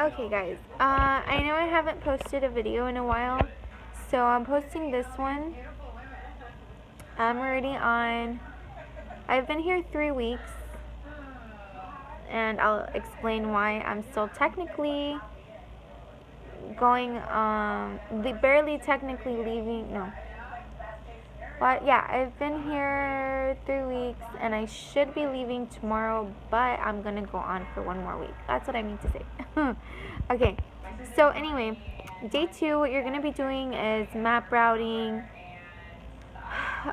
Okay guys, I know I haven't posted a video in a while, so I'm posting this one. I've been here 3 weeks, and I'll explain why I'm still technically going, barely technically leaving, no. But yeah, I've been here 3 weeks, and I should be leaving tomorrow, but I'm gonna go on for 1 more week. That's what I mean to say. Okay, so anyway, day 2, what you're gonna be doing is map routing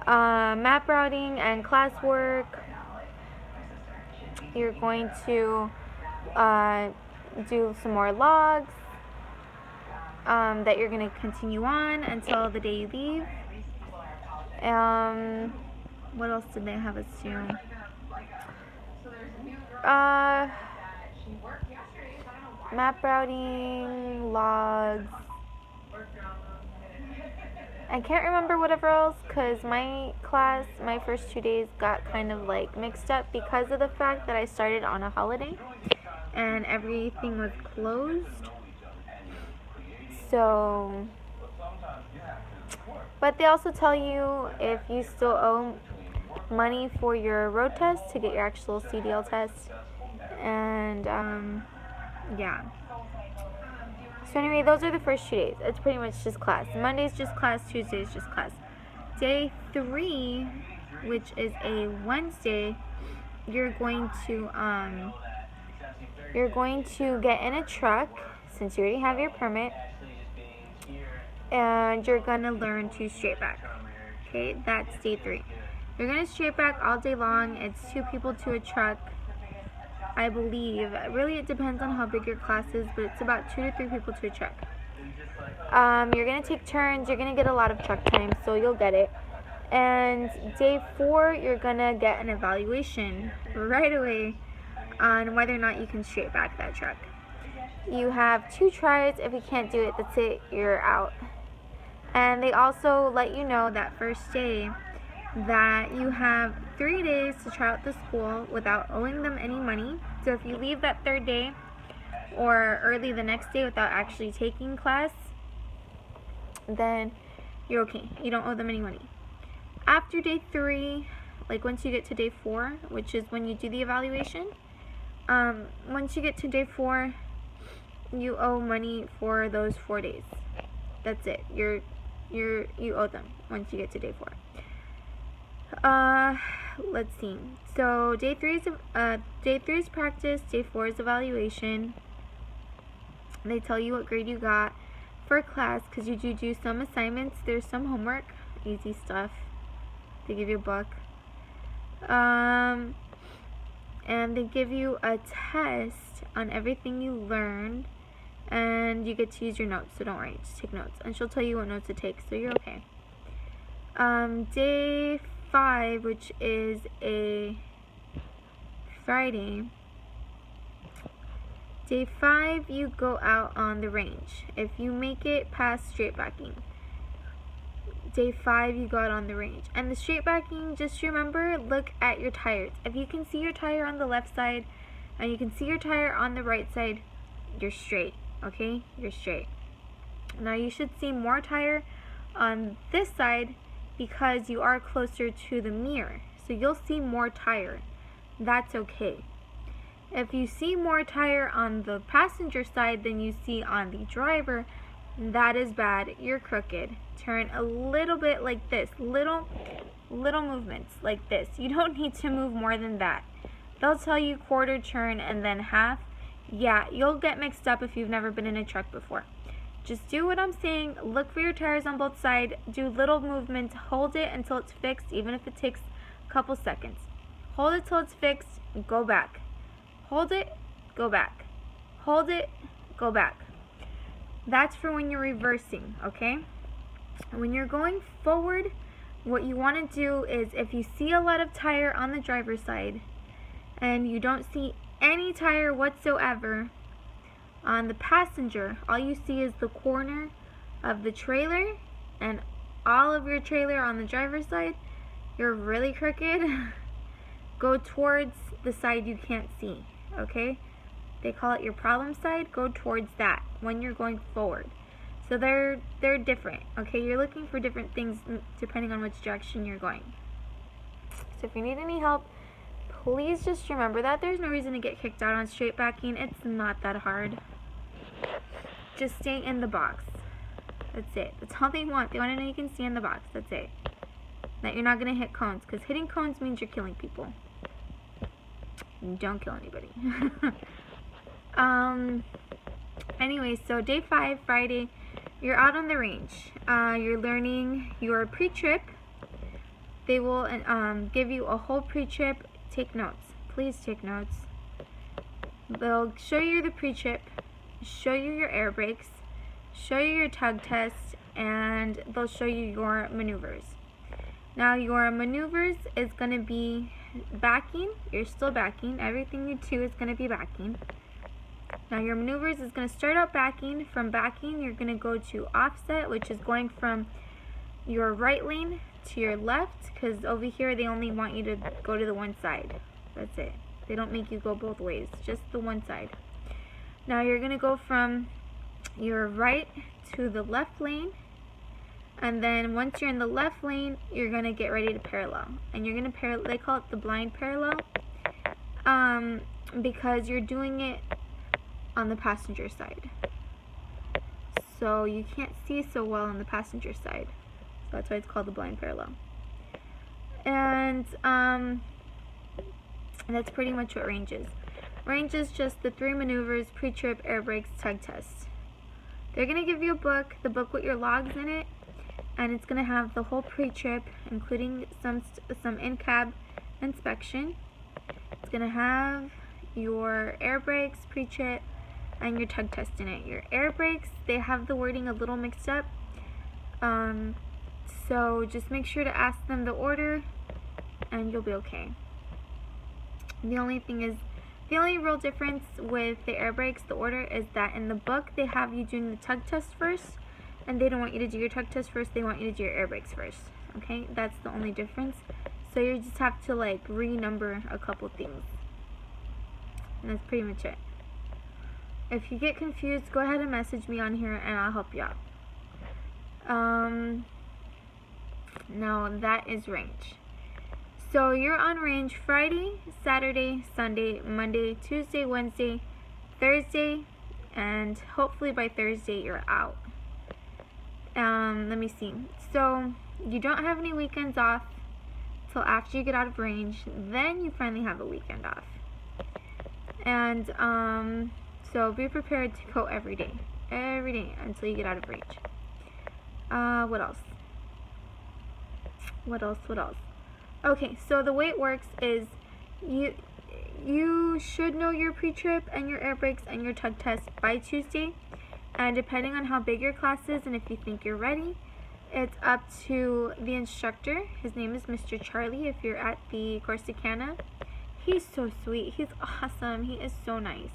and classwork. You're going to do some more logs that you're going to continue on until the day you leave. What else did they have us do? Map routing, logs. I can't remember whatever else, because my class, my first 2 days got kind of like mixed up because of the fact that I started on a holiday and everything was closed. So, but they also tell you if you still owe money for your road test to get your actual CDL test. And yeah. So anyway, those are the first 2 days. It's pretty much just class. Monday's just class, Tuesday's just class. Day 3, which is a Wednesday, you're going to get in a truck, since you already have your permit, and you're gonna learn to straight back. Okay, that's day 3. You're gonna straight back all day long. It's 2 people to a truck, I believe. Really, it depends on how big your class is, but it's about 2 to 3 people to a truck. You're going to take turns. You're going to get a lot of truck time, so you'll get it. And day 4, you're going to get an evaluation right away on whether or not you can straight back that truck. You have 2 tries. If you can't do it, that's it. You're out. And they also let you know that first day that you have 3 days to try out the school without owing them any money. So if you leave that 3rd day or early the next day without actually taking class, then you're okay. You don't owe them any money. After day 3, like once you get to day 4, which is when you do the evaluation, once you get to day 4, you owe money for those 4 days. That's it. You owe them once you get to day 4. Let's see. So day 3 is practice. Day 4 is evaluation. They tell you what grade you got for class, because you do some assignments. There's some homework, easy stuff. They give you a book, and they give you a test on everything you learned, and you get to use your notes. So don't worry, just take notes, and she'll tell you what notes to take, so you're okay. Day 5, which is a Friday. Day 5, you go out on the range. If you make it past straight backing, day 5, you go out on the range. And the straight backing, just remember, look at your tires. If you can see your tire on the left side and you can see your tire on the right side, you're straight, okay? You're straight. Now you should see more tire on this side because you are closer to the mirror. So you'll see more tire. That's okay. If you see more tire on the passenger side than you see on the driver, that is bad. You're crooked. Turn a little bit like this. Little movements like this. You don't need to move more than that. They'll tell you quarter turn and then half. Yeah, you'll get mixed up if you've never been in a truck before. Just do what I'm saying. Look for your tires on both sides. Do little movements. Hold it until it's fixed, even if it takes a couple seconds. Hold it till it's fixed. Go back. Hold it. Go back. Hold it. Go back. That's for when you're reversing, okay? When you're going forward, what you want to do is, if you see a lot of tire on the driver's side and you don't see any tire whatsoever on the passenger, all you see is the corner of the trailer and all of your trailer on the driver's side, you're really crooked. Go towards the side you can't see, okay? they call it your problem side, go towards that when you're going forward. So they're different, okay? You're looking for different things depending on which direction you're going. So if you need any help, please just remember that there's no reason to get kicked out on straight backing. It's not that hard. Just stay in the box. That's it. That's all they want. They want to know you can stay in the box. That's it. That you're not going to hit cones, because hitting cones means you're killing people. Don't kill anybody. Anyway, so day 5, Friday, you're out on the range. You're learning your pre-trip. They will give you a whole pre-trip. Take notes. Please take notes. They'll show you the pre-trip, show you your air brakes, show you your tug test, and they'll show you your maneuvers. Now your maneuvers is going to be backing. You're still backing. Everything you do is going to be backing. Now your maneuvers is going to start out backing. From backing, you're going to go to offset, which is going from your right lane to your left, because over here they only want you to go to the one side. That's it. They don't make you go both ways, just the one side. Now you're going to go from your right to the left lane, and then once you're in the left lane, you're going to get ready to parallel. And you're going to they call it the blind parallel, because you're doing it on the passenger side. So you can't see so well on the passenger side. So that's why it's called the blind parallel. And that's pretty much what range is. Range is just the 3 maneuvers, pre-trip, air brakes, tug test. They're going to give you a book, the book with your logs in it, and it's going to have the whole pre-trip, including some in-cab inspection. It's going to have your air brakes, pre-trip, and your tug test in it. Your air brakes, they have the wording a little mixed up, so just make sure to ask them the order, and you'll be okay. The only real difference with the air brakes, the order, is that in the book they have you doing the tug test first, and they don't want you to do your tug test first, they want you to do your air brakes first. Okay, that's the only difference. So you just have to like renumber a couple things, and that's pretty much it. If you get confused, go ahead and message me on here and I'll help you out. Now that is range. So you're on range Friday, Saturday, Sunday, Monday, Tuesday, Wednesday, Thursday, and hopefully by Thursday you're out. Let me see. So you don't have any weekends off till after you get out of range. Then you finally have a weekend off. And so be prepared to go every day until you get out of range. What else? Okay, so the way it works is you should know your pre-trip and your air brakes and your tug test by Tuesday, and depending on how big your class is and if you think you're ready, it's up to the instructor. His name is Mr. Charlie if you're at the Corsicana. He's so sweet. He's awesome. He is so nice.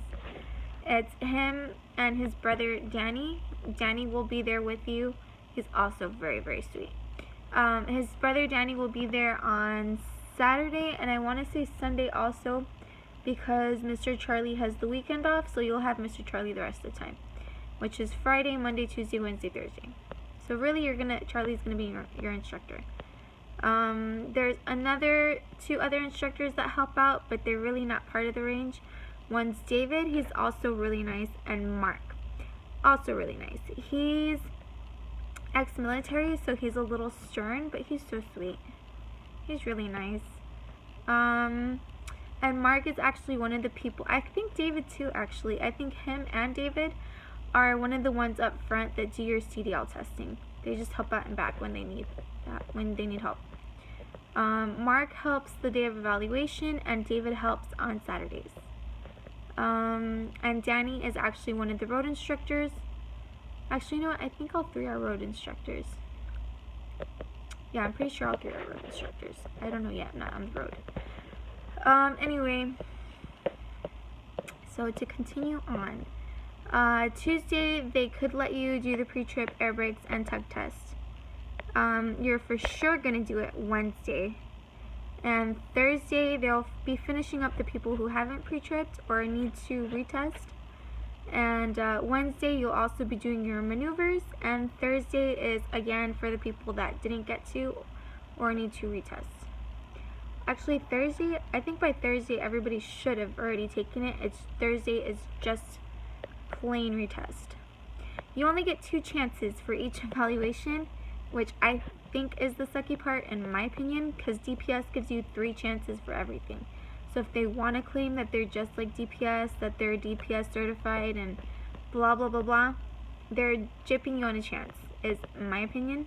It's him and his brother Danny. Danny will be there with you. He's also very, very sweet. His brother Danny will be there on Saturday, and I want to say Sunday also, because Mr. Charlie has the weekend off, so you'll have Mr. Charlie the rest of the time, which is Friday, Monday, Tuesday, Wednesday, Thursday. So really, Charlie's gonna be your instructor. There's 2 other instructors that help out, but they're really not part of the range. One's David, he's also really nice, and Mark, also really nice. He's ex-military, so he's a little stern, but he's so sweet. He's really nice. And Mark is actually one of the people, I think David too actually, I think him and David are one of the ones up front that do your CDL testing. They just help out and back when they need help. Mark helps the day of evaluation, and David helps on Saturdays. And Danny is actually one of the road instructors. Actually, you know what? I think all 3 are road instructors. Yeah, I'm pretty sure all 3 are road instructors. I don't know yet. I'm not on the road. Anyway, so to continue on, Tuesday they could let you do the pre-trip, air brakes, and tug test. You're for sure gonna do it Wednesday. And Thursday, they'll be finishing up the people who haven't pre-tripped or need to retest. And Wednesday, you'll also be doing your maneuvers. And Thursday is, again, for the people that didn't get to or need to retest. Actually, Thursday, I think by Thursday, everybody should have already taken it. Thursday is just plain retest. You only get 2 chances for each evaluation, which I think is the sucky part in my opinion, because DPS gives you 3 chances for everything. So if they want to claim that they're just like DPS, that they're DPS certified and blah blah blah blah, they're gypping you on a chance, is my opinion.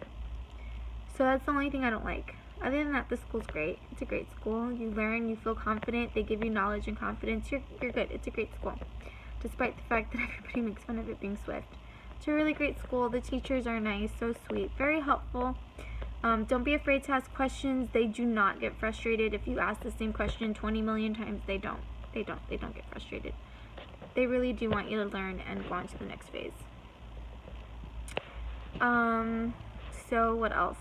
So that's the only thing I don't like. Other than that, the school's great. It's a great school. You learn, you feel confident, they give you knowledge and confidence. You're good. It's a great school, despite the fact that everybody makes fun of it being Swift. It's a really great school. The teachers are nice, so sweet, very helpful. Don't be afraid to ask questions. They do not get frustrated if you ask the same question 20 million times. They don't get frustrated. They really do want you to learn and go on to the next phase. So what else?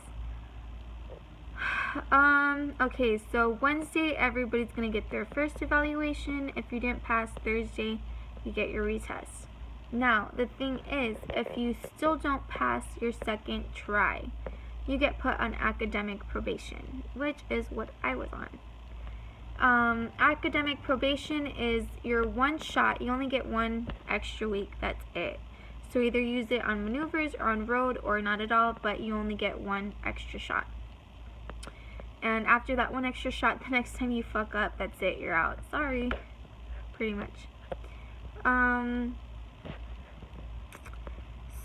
Okay, so Wednesday, everybody's gonna get their first evaluation. If you didn't pass Thursday, you get your retest. Now, the thing is, if you still don't pass your second try, you get put on academic probation, which is what I was on. Academic probation is your one shot. You only get 1 extra week. That's it. So either use it on maneuvers or on road or not at all, but you only get 1 extra shot. And after that 1 extra shot, the next time you fuck up, that's it. You're out. Sorry. Pretty much.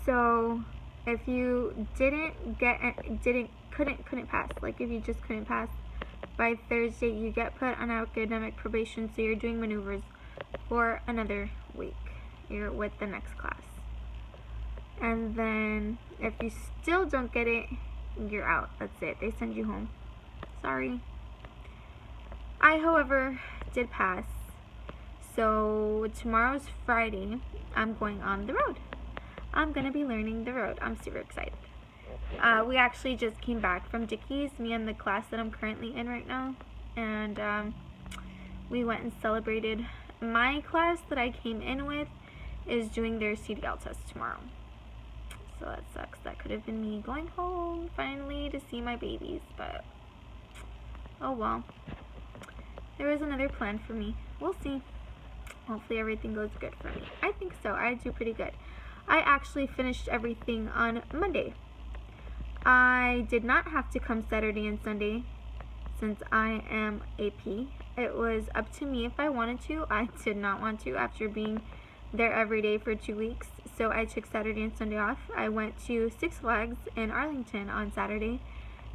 So if you couldn't pass, like if you just couldn't pass by Thursday, you get put on academic probation, so you're doing maneuvers for another week. You're with the next class. And then if you still don't get it, you're out. That's it. They send you home. Sorry. I, however, did pass. So tomorrow's Friday. I'm going on the road. I'm going to be learning the road. I'm super excited. We actually just came back from Dickie's, me and the class that I'm currently in right now. And we went and celebrated. My class that I came in with is doing their CDL test tomorrow. So that sucks. That could have been me going home finally to see my babies, but oh well. There is another plan for me. We'll see. Hopefully everything goes good for me. I think so. I do pretty good. I actually finished everything on Monday. I did not have to come Saturday and Sunday since I am AP. It was up to me if I wanted to. I did not want to after being there every day for 2 weeks. So I took Saturday and Sunday off. I went to Six Flags in Arlington on Saturday.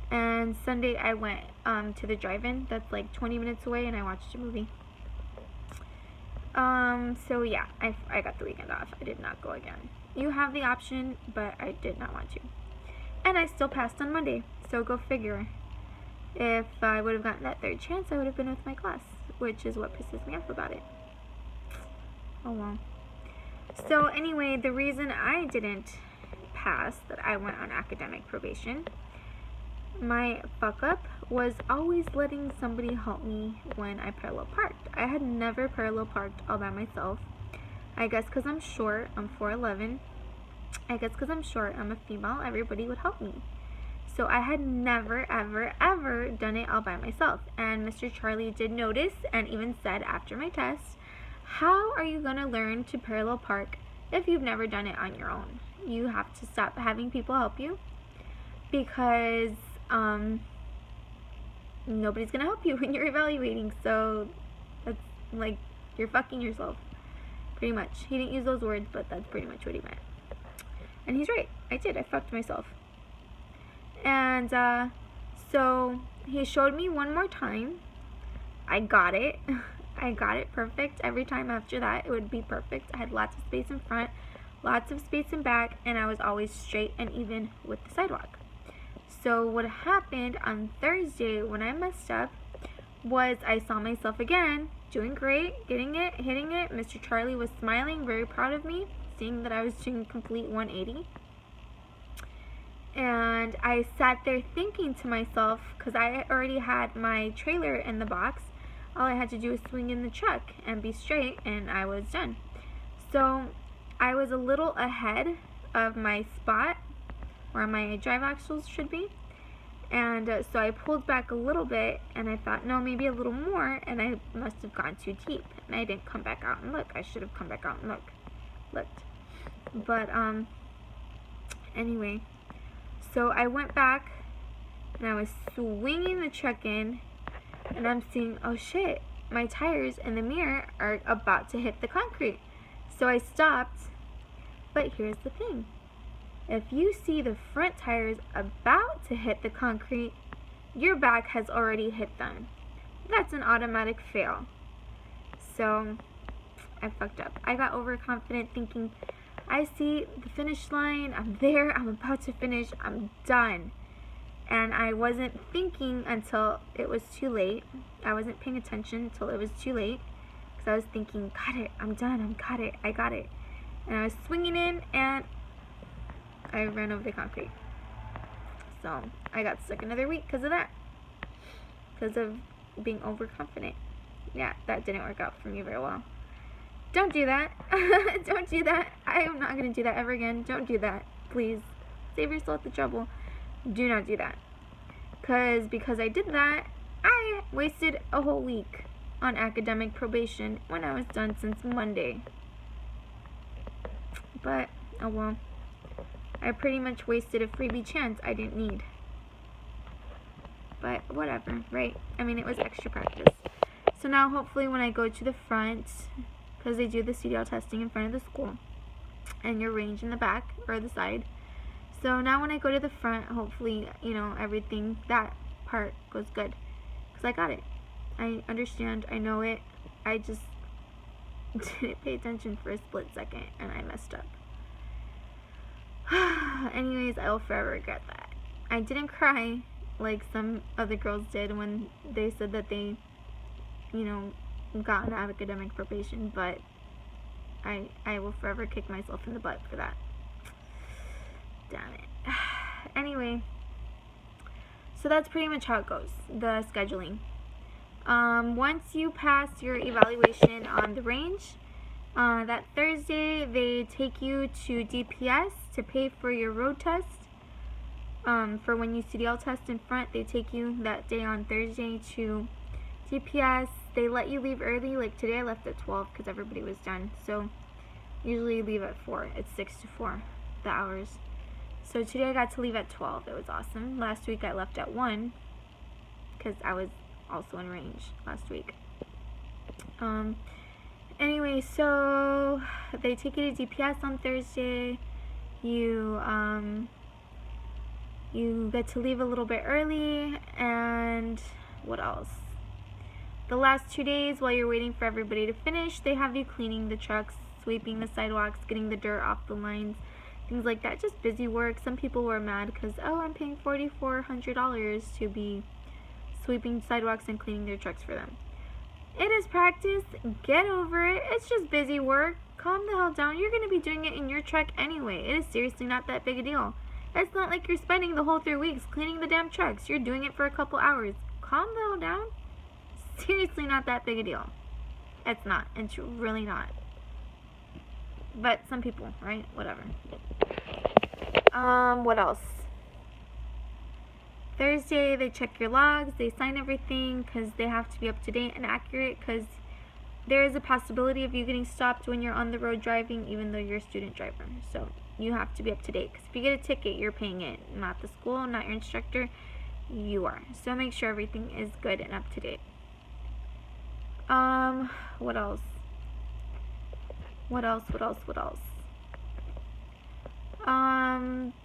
And Sunday I went to the drive-in that's like 20 minutes away, and I watched a movie. So yeah, I got the weekend off. I did not go again. You have the option, but I did not want to. And I still passed on Monday, so go figure. If I would have gotten that 3rd chance, I would have been with my class, which is what pisses me off about it. Oh well. So anyway, the reason I didn't pass, that I went on academic probation, my fuck up was always letting somebody help me when I parallel parked. I had never parallel parked all by myself. I guess because I'm short, I'm 4'11". I guess because I'm short, I'm a female, everybody would help me. So I had never, ever, ever done it all by myself. And Mr. Charlie did notice and even said after my test, how are you going to learn to parallel park if you've never done it on your own? You have to stop having people help you, because nobody's going to help you when you're evaluating. So that's like, you're fucking yourself, pretty much. He didn't use those words, but that's pretty much what he meant. And he's right. I did. I fucked myself. And so he showed me one more time. I got it. I got it perfect. Every time after that, it would be perfect. I had lots of space in front, lots of space in back, and I was always straight and even with the sidewalk. So what happened on Thursday when I messed up was I saw myself again doing great, getting it, hitting it. Mr. Charlie was smiling, very proud of me, seeing that I was doing a complete 180. And I sat there thinking to myself, because I already had my trailer in the box, all I had to do was swing in the truck and be straight, and I was done. So I was a little ahead of my spot where my drive axles should be, and so I pulled back a little bit, and I thought, no, maybe a little more, and I must have gone too deep, and I didn't come back out and look. I should have come back out and looked. But anyway, so I went back, and I was swinging the truck in, and I'm seeing, oh shit, my tires and the mirror are about to hit the concrete. So I stopped, but here's the thing. If you see the front tires about to hit the concrete, your back has already hit them. That's an automatic fail. So I fucked up. I got overconfident thinking, I see the finish line, I'm there, I'm about to finish, I'm done. And I wasn't thinking until it was too late. I wasn't paying attention until it was too late. Because I was thinking, got it, I'm done, I got it. And I was swinging in, and I ran over the concrete. So I got stuck another week because of that. Because of being overconfident. Yeah, that didn't work out for me very well. Don't do that. Don't do that. I am not going to do that ever again. Don't do that. Please. Save yourself the trouble. Do not do that. Because I did that, I wasted a whole week on academic probation when I was done since Monday. But, oh well. I pretty much wasted a freebie chance I didn't need. But whatever, right? I mean, it was extra practice. So now hopefully when I go to the front, because they do the CDL testing in front of the school, and your range in the back or the side. So now when I go to the front, hopefully, you know, everything, that part goes good. Because I got it. I understand. I know it. I just didn't pay attention for a split second, and I messed up. Anyways, I will forever regret that. I didn't cry like some other girls did when they said that they, you know, got an academic probation, but I will forever kick myself in the butt for that. Damn it. Anyway, so that's pretty much how it goes, the scheduling. Once you pass your evaluation on the range, that Thursday they take you to DPS to pay for your road test. For when you CDL test in front, they take you that day on Thursday to DPS. They let you leave early. Like today I left at 12 because everybody was done. So usually you leave at 4. It's 6 to 4, the hours. So today I got to leave at 12. It was awesome. Last week I left at 1 because I was also in range last week. Anyway, so they take you to DPS on Thursday. You get to leave a little bit early, and what else? The last 2 days, while you're waiting for everybody to finish, they have you cleaning the trucks, sweeping the sidewalks, getting the dirt off the lines, things like that. Just busy work. Some people were mad because, oh, I'm paying $4,400 to be sweeping sidewalks and cleaning their trucks for them. It is practice. Get over it. It's just busy work. Calm the hell down. You're going to be doing it in your truck anyway. It is seriously not that big a deal. It's not like you're spending the whole 3 weeks cleaning the damn trucks. You're doing it for a couple hours. Calm the hell down. Seriously not that big a deal. It's not. It's really not. But some people, right? Whatever. What else? Thursday, they check your logs, they sign everything because they have to be up to date and accurate, because there is a possibility of you getting stopped when you're on the road driving, even though you're a student driver. So you have to be up to date, because if you get a ticket, you're paying it, not the school, not your instructor, you are. So make sure everything is good and up to date. What else?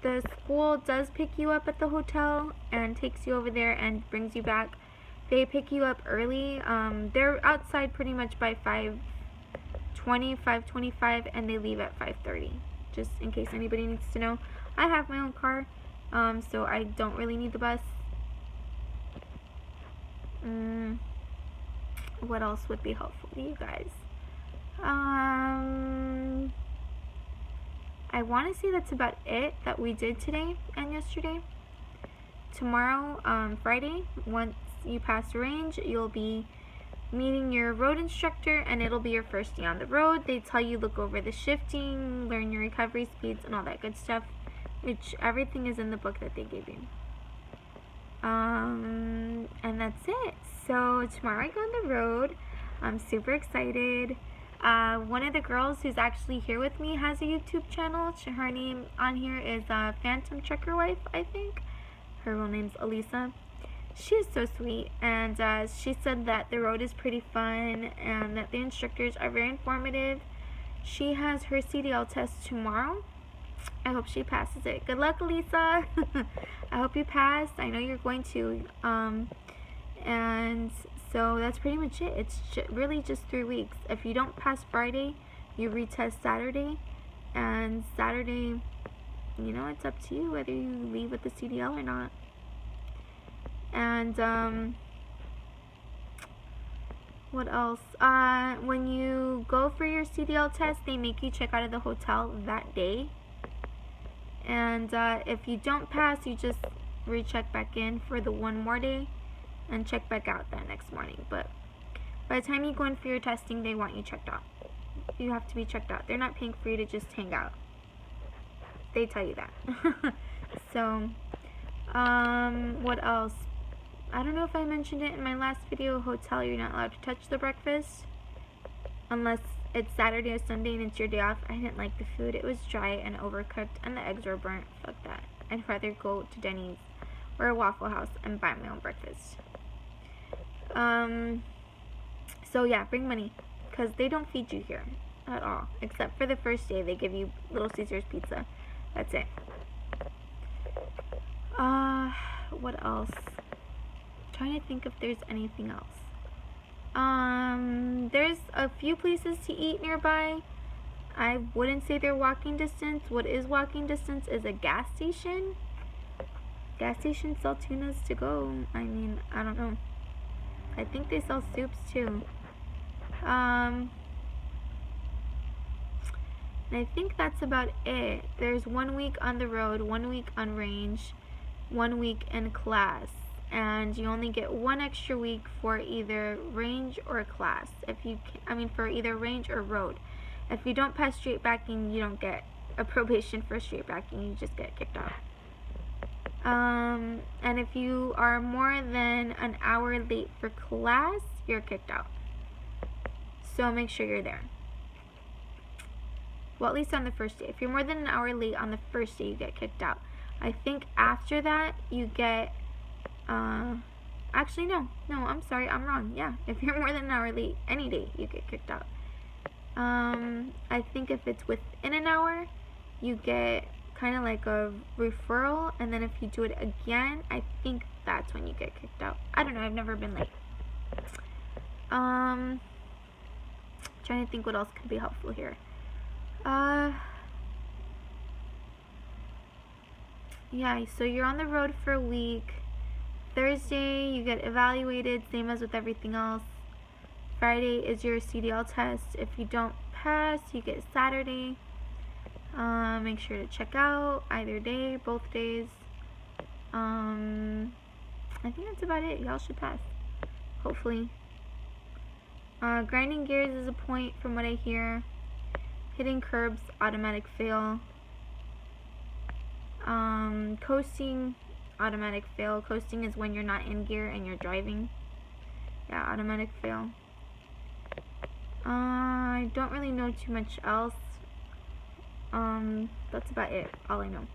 The school does pick you up at the hotel and takes you over there and brings you back. They pick you up early. They're outside pretty much by 5:20, 5:25, and they leave at 5:30. Just in case anybody needs to know. I have my own car, so I don't really need the bus. What else would be helpful to you guys? I want to say that's about it that we did today and yesterday. Tomorrow, Friday, once you pass the range, you'll be meeting your road instructor, and it'll be your first day on the road. They tell you look over the shifting, learn your recovery speeds, and all that good stuff, which everything is in the book that they gave you. And that's it. So tomorrow I go on the road. I'm super excited. One of the girls who's actually here with me has a YouTube channel. Her name on here is Phantom Trucker Wife, I think. Her real name's Elisa. She is so sweet, and she said that the road is pretty fun and that the instructors are very informative. She has her CDL test tomorrow. I hope she passes it. Good luck, Elisa. I hope you pass. I know you're going to. And so that's pretty much it. It's really just 3 weeks. If you don't pass Friday, you retest Saturday. And Saturday, you know, it's up to you whether you leave with the CDL or not. And what else? When you go for your CDL test, they make you check out of the hotel that day. And if you don't pass, you just recheck back in for the one more day and check back out that next morning. But by the time you go in for your testing, they want you checked out. You have to be checked out. They're not paying for you to just hang out. They tell you that. So, what else? I don't know if I mentioned it in my last video. Hotel, you're not allowed to touch the breakfast unless it's Saturday or Sunday and it's your day off. I didn't like the food. It was dry and overcooked, and the eggs were burnt. Fuck that. I'd rather go to Denny's or a Waffle House and buy my own breakfast. So yeah, bring money, because they don't feed you here at all, except for the first day. They give you Little Caesars pizza. That's it. What else? I'm trying to think if there's anything else. There's a few places to eat nearby. I wouldn't say they're walking distance. What is walking distance is a gas station. Gas stations sell tunas to go. I mean, I don't know. I think they sell soups too. And I think that's about it. There's 1 week on the road, 1 week on range, 1 week in class. And you only get 1 extra week for either range or class. For either range or road. If you don't pass straight backing, you don't get a probation for straight backing. You just get kicked out. And if you are more than an hour late for class, you're kicked out. So make sure you're there. Well, at least on the first day. If you're more than an hour late on the first day, you get kicked out. I think after that, you get... actually, no, I'm sorry, I'm wrong. Yeah, if you're more than an hour late any day, you get kicked out. I think if it's within an hour, you get kind of like a referral, and then if you do it again, I think that's when you get kicked out. I don't know, I've never been late. Trying to think what else could be helpful here. Yeah, so you're on the road for a week. Thursday, you get evaluated, same as with everything else. Friday is your CDL test. If you don't pass, you get Saturday. Make sure to check out either day, both days. I think that's about it. Y'all should pass, hopefully. Grinding gears is a point from what I hear. Hitting curbs, automatic fail. Coasting, automatic fail. Coasting is when you're not in gear and you're driving. Yeah, automatic fail. I don't really know too much else. That's about it. All I know.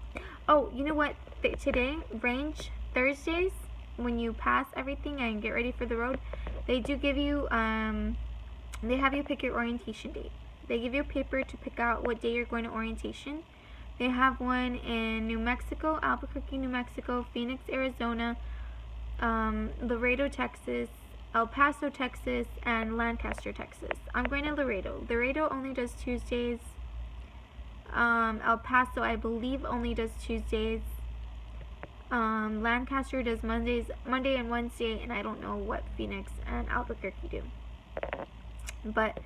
Oh, you know what? Today, range, Thursdays, when you pass everything and get ready for the road, they do give you, they have you pick your orientation date. They give you a paper to pick out what day you're going to orientation. They have one in New Mexico, Albuquerque, New Mexico, Phoenix, Arizona, Laredo, Texas, El Paso, Texas, and Lancaster, Texas. I'm going to Laredo. Laredo only does Tuesdays. El Paso, I believe, only does Tuesdays. Lancaster does Monday and Wednesday, and I don't know what Phoenix and Albuquerque do. But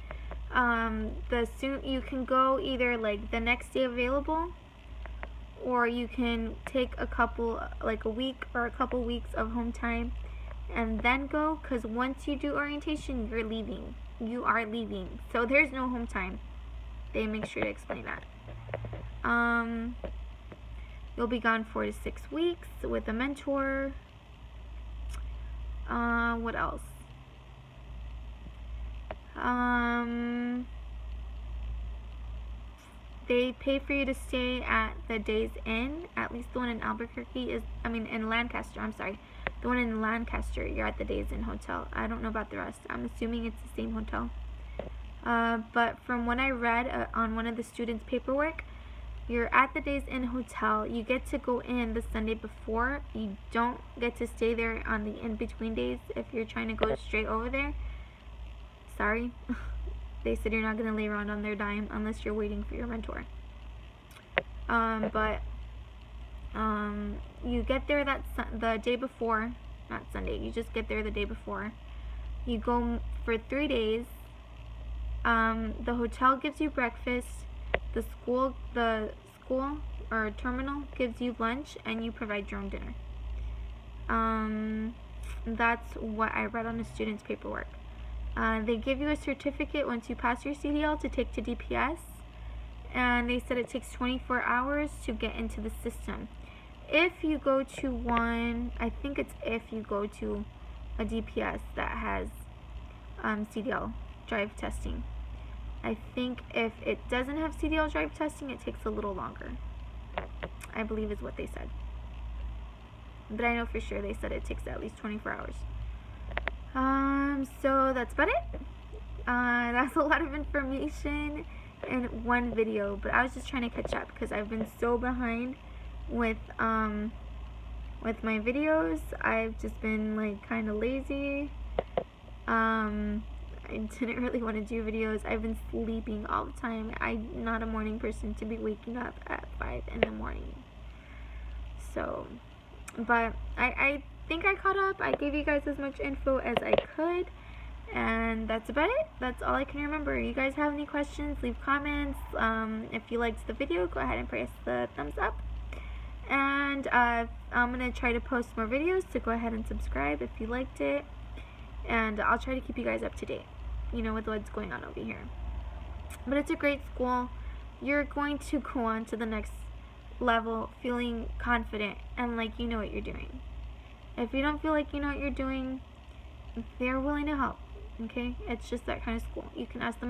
You can go either like the next day available, or you can take a week or a couple weeks of home time and then go, because once you do orientation, you're leaving. You are leaving. So there's no home time. They make sure to explain that. You'll be gone 4 to 6 weeks with a mentor. What else? They pay for you to stay at the Days Inn. At least the one in in Lancaster, I'm sorry. The one in Lancaster, you're at the Days Inn hotel. I don't know about the rest. I'm assuming it's the same hotel. But from what I read on one of the students' paperwork, you're at the Days Inn hotel. You get to go in the Sunday before. You don't get to stay there on the in-between days if you're trying to go straight over there. Sorry. They said you're not going to lay around on their dime unless you're waiting for your mentor. You get there the day before, not Sunday. You just get there the day before. You go for 3 days. The hotel gives you breakfast. The school or terminal gives you lunch, and you provide your own dinner. That's what I read on the student's paperwork. They give you a certificate once you pass your CDL to take to DPS, and they said it takes 24 hours to get into the system. If you go to if you go to a DPS that has CDL drive testing. I think if it doesn't have CDL drive testing, it takes a little longer, I believe is what they said. But I know for sure they said it takes at least 24 hours. So that's about it. That's a lot of information in one video, but I was just trying to catch up because I've been so behind with my videos. I've just been like kind of lazy. I didn't really want to do videos. I've been sleeping all the time. I'm not a morning person to be waking up at 5 in the morning. So, but I think I caught up. I gave you guys as much info as I could, and that's about it. That's all I can remember. You guys have any questions, leave comments. If you liked the video, go ahead and press the thumbs up, and I'm gonna try to post more videos, so go ahead and subscribe if you liked it, and I'll try to keep you guys up to date, with what's going on over here. But it's a great school. You're going to go on to the next level feeling confident and like you know what you're doing. If you don't feel like you know what you're doing, they're willing to help. Okay? It's just that kind of school. You can ask them